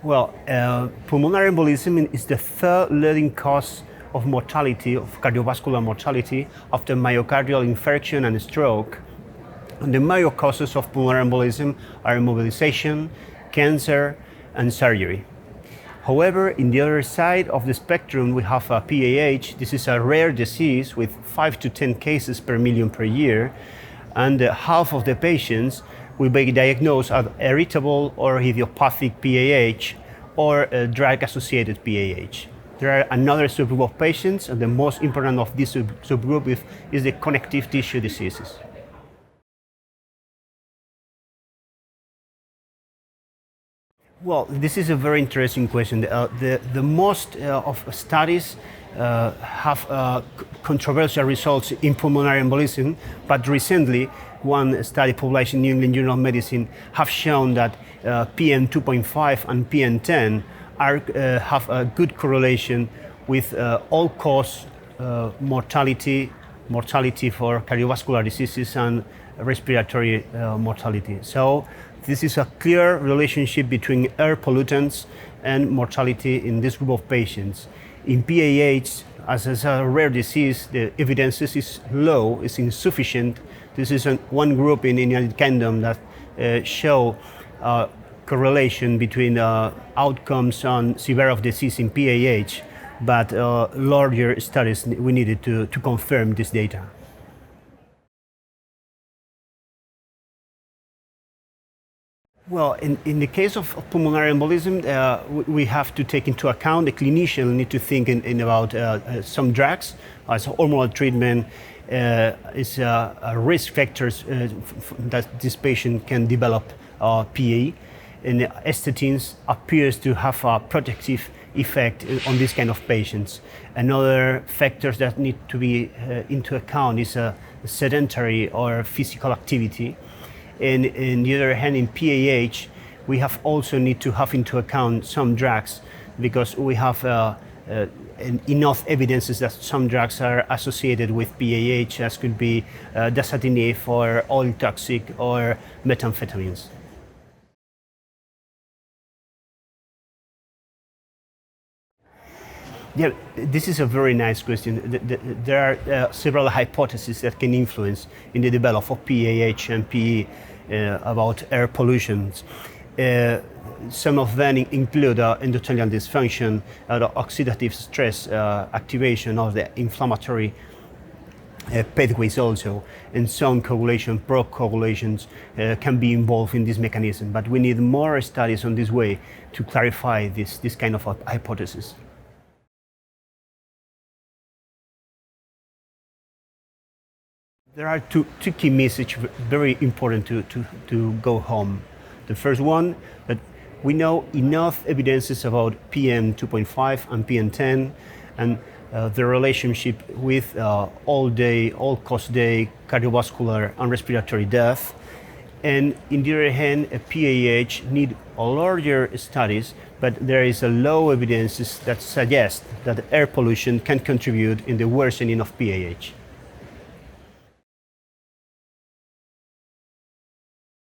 Well, pulmonary embolism is the third leading cause of mortality, of cardiovascular mortality, after myocardial infarction and stroke. And the major causes of pulmonary embolism are immobilization, cancer, and surgery. However, in the other side of the spectrum, we have a PAH. This is a rare disease with 5 to 10 cases per million per year, and half of the patients will be diagnosed as irritable or idiopathic PAH or drug-associated PAH. There are another subgroup of patients, and the most important of this subgroup is the connective tissue diseases. Well, this is a very interesting question. The most of studies have controversial results in pulmonary embolism, but recently one study published in New England Journal of Medicine have shown that PM 2.5 and PM 10 have a good correlation with all-cause mortality for cardiovascular diseases and respiratory mortality. So this is a clear relationship between air pollutants and mortality in this group of patients. In PAH, as a rare disease, the evidence is low, is insufficient. This is one group in the United Kingdom that show correlation between outcomes on severity of disease in PAH, but larger studies we needed to confirm this data. Well, in the case of pulmonary embolism, we have to take into account, the clinician need to think about some drugs as hormonal treatment is risk factors that this patient can develop PA. And statins appears to have a protective effect on this kind of patients. Another factors that need to be into account is sedentary or physical activity. And on the other hand, in PAH, we have also need to have into account some drugs because we have enough evidences that some drugs are associated with PAH, as could be dasatinib or oil toxic or methamphetamines. Yeah, this is a very nice question. There are several hypotheses that can influence in the development of PAH and PE about air pollution. Some of them include endothelial dysfunction, oxidative stress activation of the inflammatory pathways also, and some coagulation, pro-coagulations can be involved in this mechanism. But we need more studies on this way to clarify this kind of hypothesis. There are two key messages very important to go home. The first one, that we know enough evidences about PM 2.5 and PM 10 and the relationship with all-cause day cardiovascular and respiratory death. And in the other hand, a PAH need larger studies, but there is a low evidences that suggest that air pollution can contribute in the worsening of PAH.